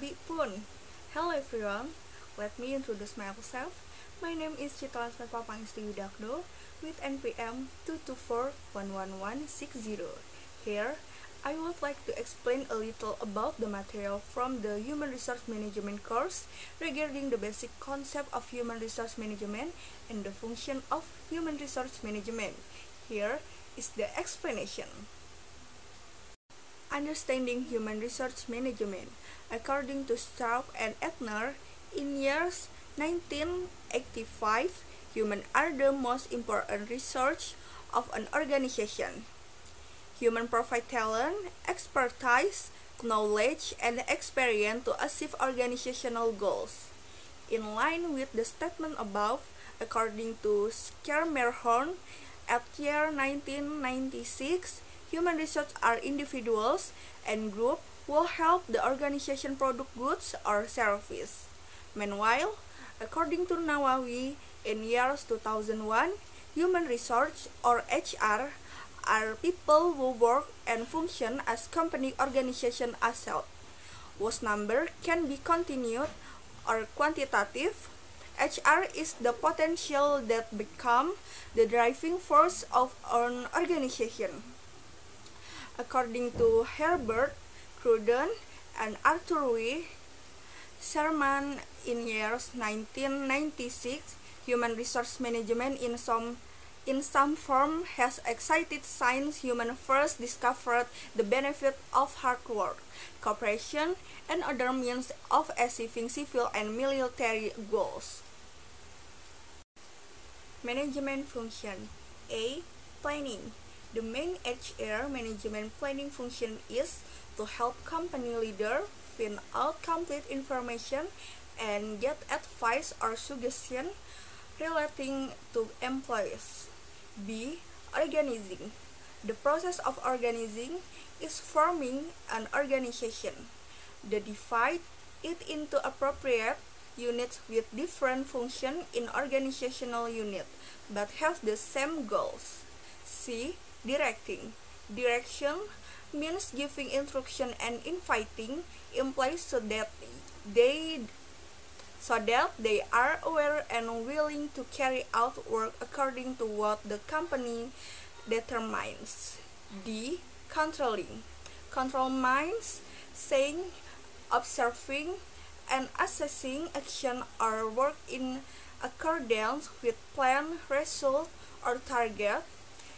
Abi pun. Hello everyone, let me introduce myself. My name is Citra Seva Pangestu Widakdo with NPM 224111160. Here, I would like to explain a little about the material from the Human Resource Management course regarding the basic concept of human resource management and the function of human resource management. Here is the explanation. Understanding human resource management. According to Straub and Etner, in years 1985, humans are the most important resource of an organization. Humans provide talent, expertise, knowledge, and experience to achieve organizational goals. In line with the statement above, according to Schermerhorn, at year 1996, human resources are individuals and groups who help the organization produce goods or services. Meanwhile, according to Nawawi, in years 2001, human resource or HR are people who work and function as company organization assets, whose number can be continued or quantitative. HR is the potential that become the driving force of an organization. According to Herbert Cruden and Arthur W. Sherman, in years 1996, human resource management in some form has excited since humans first discovered the benefit of hard work, cooperation, and other means of achieving civil and military goals. Management function. A. Planning. The main HR management planning function is to help company leader find out complete information and get advice or suggestion relating to employees. B. Organizing. The process of organizing is forming an organization. They divide it into appropriate units with different functions in organizational unit, but have the same goals. C. Directing. Direction means giving instruction and inviting employees so that they are aware and willing to carry out work according to what the company determines. D. Controlling. Control means saying, observing, and assessing action or work in accordance with plan, result, or target.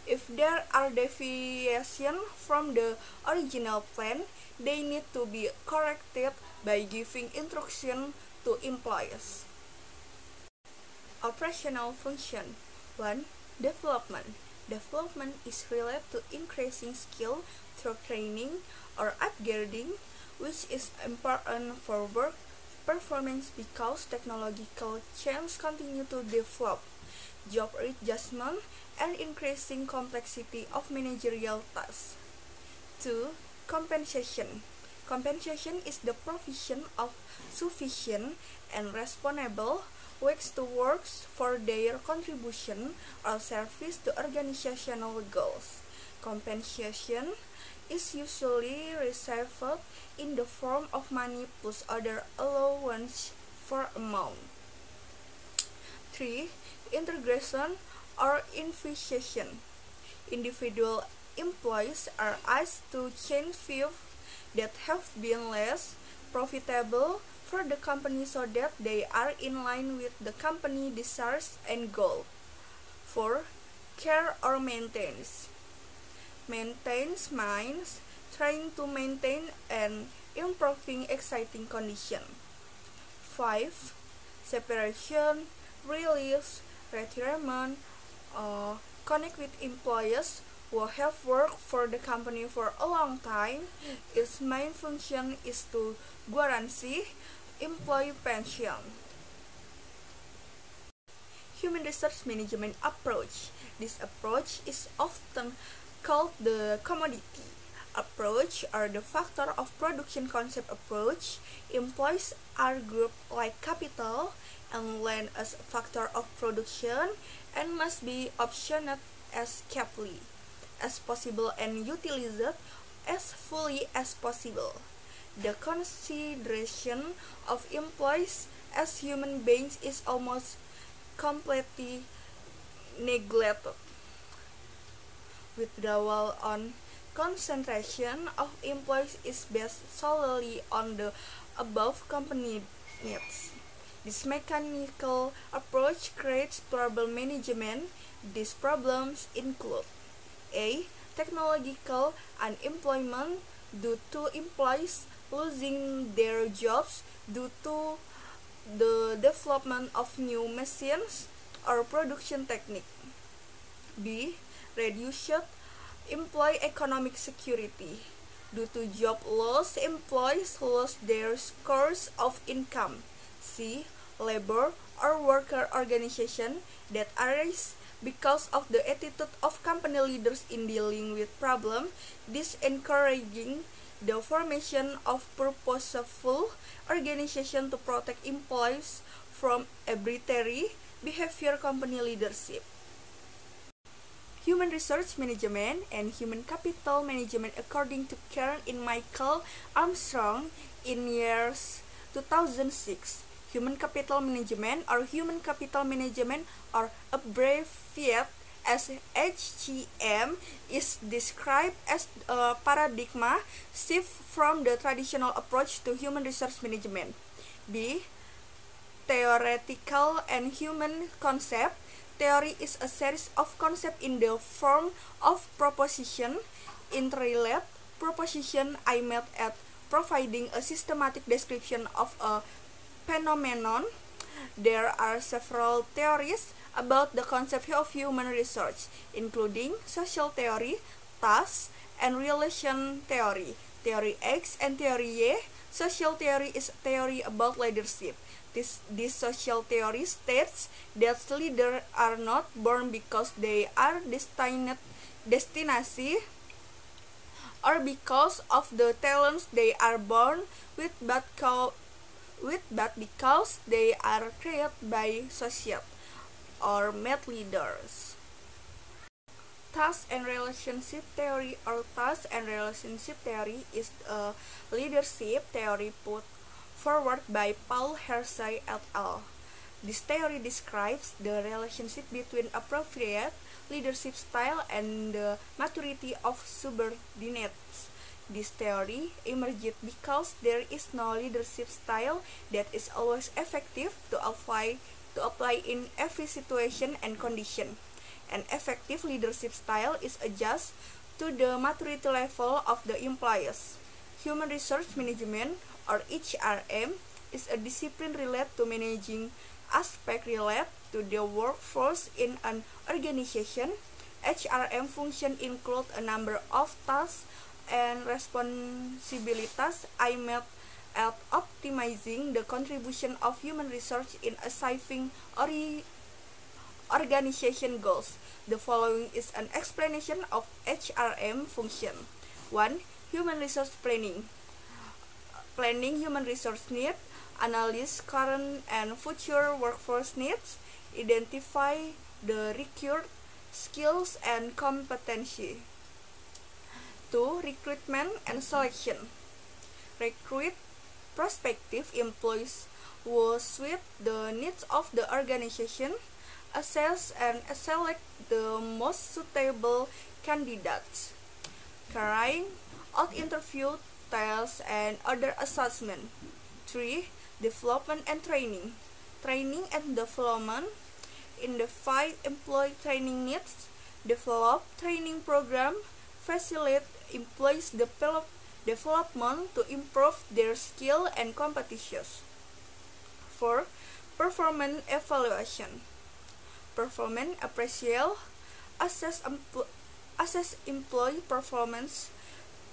If there are deviations from the original plan, they need to be corrected by giving instruction to employees. Operational function. 1. Development. Development is related to increasing skill through training or upgrading, which is important for work performance because technological change continue to develop. Job adjustment and increasing complexity of managerial tasks. 2. Compensation. Compensation is the provision of sufficient and reasonable wages to workers for their contribution or service to organizational goals. Compensation is usually received in the form of money plus other allowance for amount. 3. Integration or innovation. Individual employees are asked to change fields that have been less profitable for the company so that they are in line with the company desires and goals. 4. Care or maintenance. Maintenance means trying to maintain and improving existing condition. 5. Separation, release, retirement, connect with employees who have worked for the company for a long time. Its main function is to guarantee employee pension. Human resource management approach. This approach is often called the commodity approach or the factor of production concept approach. Employees are grouped like capital and land as a factor of production and must be optioned as carefully as possible and utilized as fully as possible. the consideration of employees as human beings is almost completely neglected. Withdrawal on concentration of employees is based solely on the above company needs. This mechanical approach creates problem management. These problems include A. Technological unemployment due to employees losing their jobs due to the development of new machines or production technique. B. Reduced employee economic security. Due to job loss, employees lose their source of income. C. Labor or worker organization that arise because of the attitude of company leaders in dealing with problems, this encouraging the formation of purposeful organization to protect employees from arbitrary behavior company leadership. Human resource management and human capital management according to Karen and Michael Armstrong in years 2006. Human capital management or abbreviated as HCM is described as a paradigm shift from the traditional approach to human resource management. B. Theoretical and human concept. Theory is a series of concepts in the form of proposition. Interrelated proposition aimed at providing a systematic description of a phenomenon. There are several theories about the concept of human resource, including social theory, task and relation theory, theory X and theory Y. Social theory is a theory about leadership. This social theory states that leaders are not born because they are destined or because of the talents they are born with, but because they are created by society or made leaders. Task and relationship theory or task and relationship theory is a leadership theory put forward by Paul Hersey et al. This theory describes the relationship between appropriate leadership style and the maturity of subordinates. This theory emerged because there is no leadership style that is always effective to apply in every situation and condition. An effective leadership style is adjusted to the maturity level of the employees. Human resource management or HRM is a discipline related to managing aspects related to the workforce in an organization. HRM function include a number of tasks and responsibilities aimed at optimizing the contribution of human resource in achieving organization goals. The following is an explanation of HRM function. 1. Human resource planning. Planning human resource needs, analyze current and future workforce needs, identify the required skills and competency. 2. Recruitment and selection. Recruit prospective employees who suit the needs of the organization. Assess and select the most suitable candidates. Carrying out interview, tests, and other assessment. 3. Development and training. Training and development. In the 5 employee training needs, develop training program, facilitate employees development to improve their skill and competencies. 4. Performance evaluation. Performance appraisal. Assess employee performance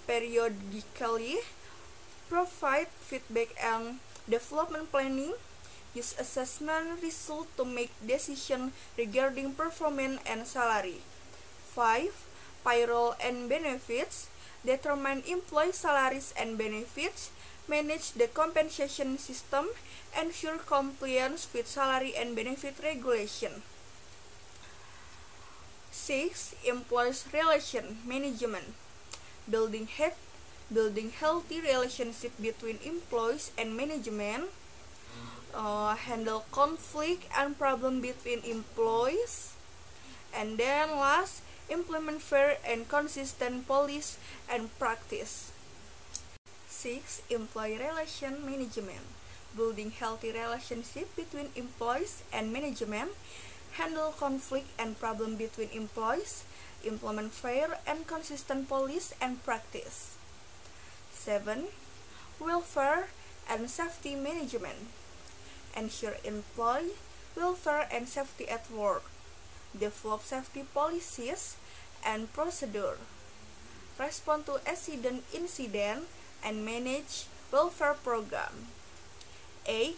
periodically. Provide feedback and development planning. Use assessment results to make decisions regarding performance and salary. 5. Payroll and benefits. Determine employee salaries and benefits. Manage the compensation system. Ensure compliance with salary and benefit regulation. 6. Employees relation management. building healthy relationship between employees and management, handle conflict and problem between employees, and then last, implement fair and consistent policy and practice. 6. Employee relation management, building healthy relationship between employees and management, handle conflict and problem between employees, implement fair and consistent policy and practice. 7. Welfare and safety management, ensure employee welfare and safety at work, develop safety policies and procedure, respond to incident and manage welfare program. 8.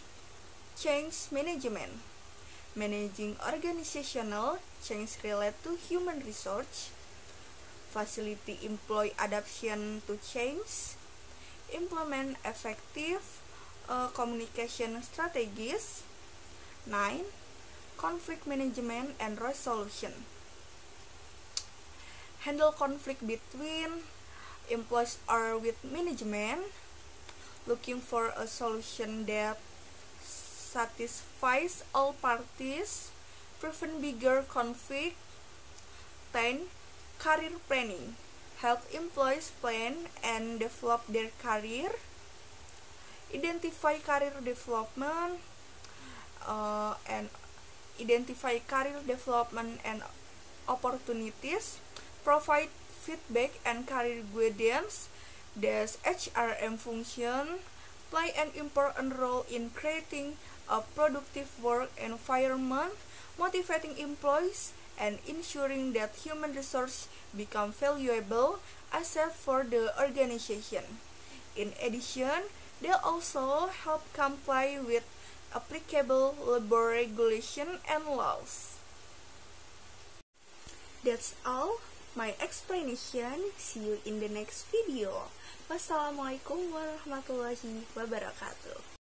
Change management, managing organizational change related to human resource, facilitate employee adaptation to change, implement effective communication strategies. 9. Conflict management and resolution, handle conflict between employees or with management, looking for a solution that satisfies all parties, prevent bigger conflict. 10. Career planning, help employees plan and develop their career, identify career development and opportunities, provide feedback and career guidance. Thus, HRM function play an important role in creating a productive work environment, motivating employees, and ensuring that human resources become valuable asset for the organization. In addition, they also help comply with applicable labor regulation and laws. That's all my explanation. See you in the next video. Wassalamualaikum warahmatullahi wabarakatuh.